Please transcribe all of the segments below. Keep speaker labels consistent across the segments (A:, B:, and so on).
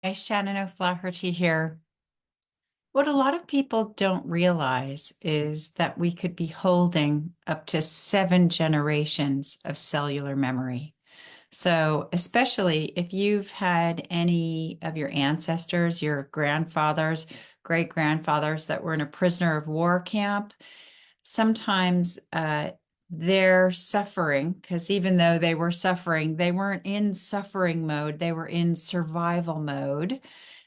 A: Hi, Shannon O'Flaherty here. What a lot of people don't realize is that we could be holding up to 7 generations of cellular memory. So, especially if you've had any of your ancestors, your grandfathers, great grandfathers that were in a prisoner of war camp, sometimes they're suffering because even though they were suffering, they weren't in suffering mode, they were in survival mode.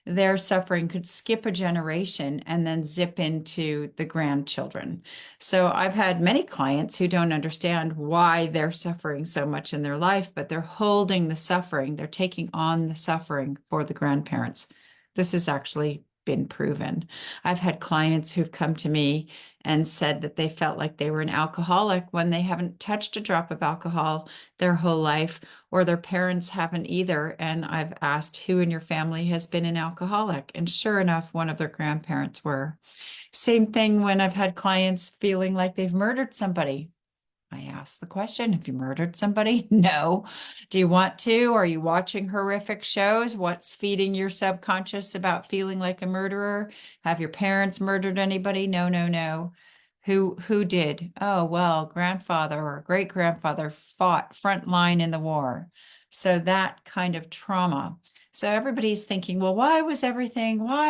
A: Their suffering could skip a generation and then zip into the grandchildren. So I've had many clients who don't understand why they're suffering so much in their life, but they're holding the suffering, they're taking on the suffering for the grandparents. This has actually been proven. I've had clients who've come to me and said that they felt like they were an alcoholic when they haven't touched a drop of alcohol their whole life, or their parents haven't either. And I've asked who in your family has been an alcoholic. And sure enough, one of their grandparents were. Same thing when I've had clients feeling like they've murdered somebody. I ask the question, have you murdered somebody? No. Do you want to? Are you watching horrific shows? What's feeding your subconscious about feeling like a murderer? Have your parents murdered anybody? No, no, no. Who did? Oh, well, grandfather or great grandfather fought front line in the war. So that kind of trauma. So everybody's thinking, well, why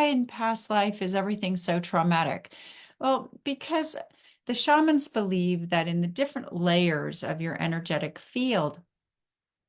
A: in past life is everything so traumatic? Well, because the shamans believe that in the different layers of your energetic field,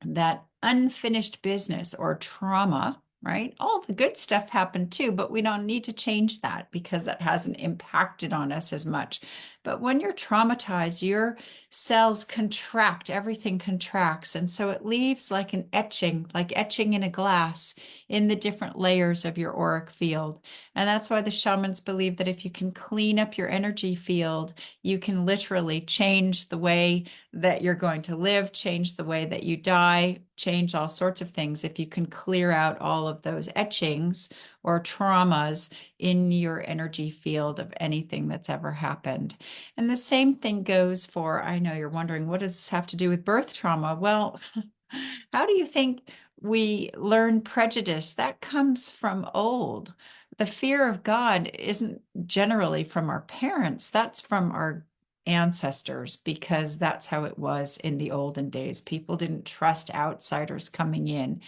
A: that unfinished business or trauma, right? All the good stuff happened too, but we don't need to change that because that hasn't impacted on us as much. But when you're traumatized, your cells contract, everything contracts. And so it leaves like etching in a glass in the different layers of your auric field. And that's why the shamans believe that if you can clean up your energy field, you can literally change the way that you're going to live, change the way that you die, change all sorts of things if you can clear out all of those etchings or traumas in your energy field of anything that's ever happened. And the same thing goes for, I know you're wondering, what does this have to do with birth trauma? Well, how do you think we learn prejudice? That comes from old. The fear of God isn't generally from our parents, that's from our ancestors because that's how it was in the olden days. People didn't trust outsiders coming in.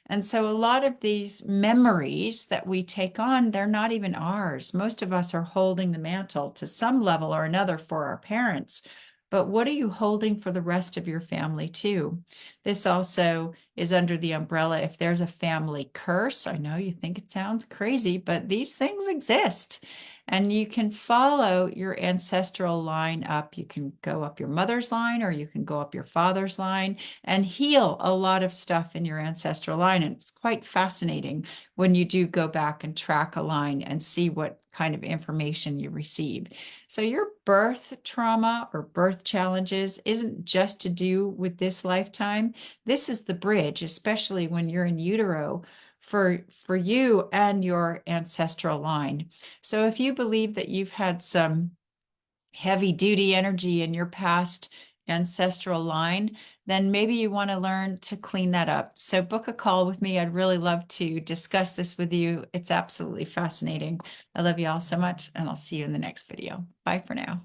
A: And so a lot of these memories that we take on, they're not even ours. Most of us are holding the mantle to some level or another for our parents. But what are you holding for the rest of your family too? This also is under the umbrella if there's a family curse. I know you think it sounds crazy, but these things exist. And you can follow your ancestral line up. You can go up your mother's line or you can go up your father's line and heal a lot of stuff in your ancestral line. And it's quite fascinating when you do go back and track a line and see what kind of information you receive. So your birth trauma or birth challenges isn't just to do with this lifetime. This is the bridge, especially when you're in utero for you and your ancestral line. So if you believe that you've had some heavy duty energy in your past ancestral line, then maybe you want to learn to clean that up. So book a call with me. I'd really love to discuss this with you. It's absolutely fascinating. I love you all so much, and I'll see you in the next video. Bye for now.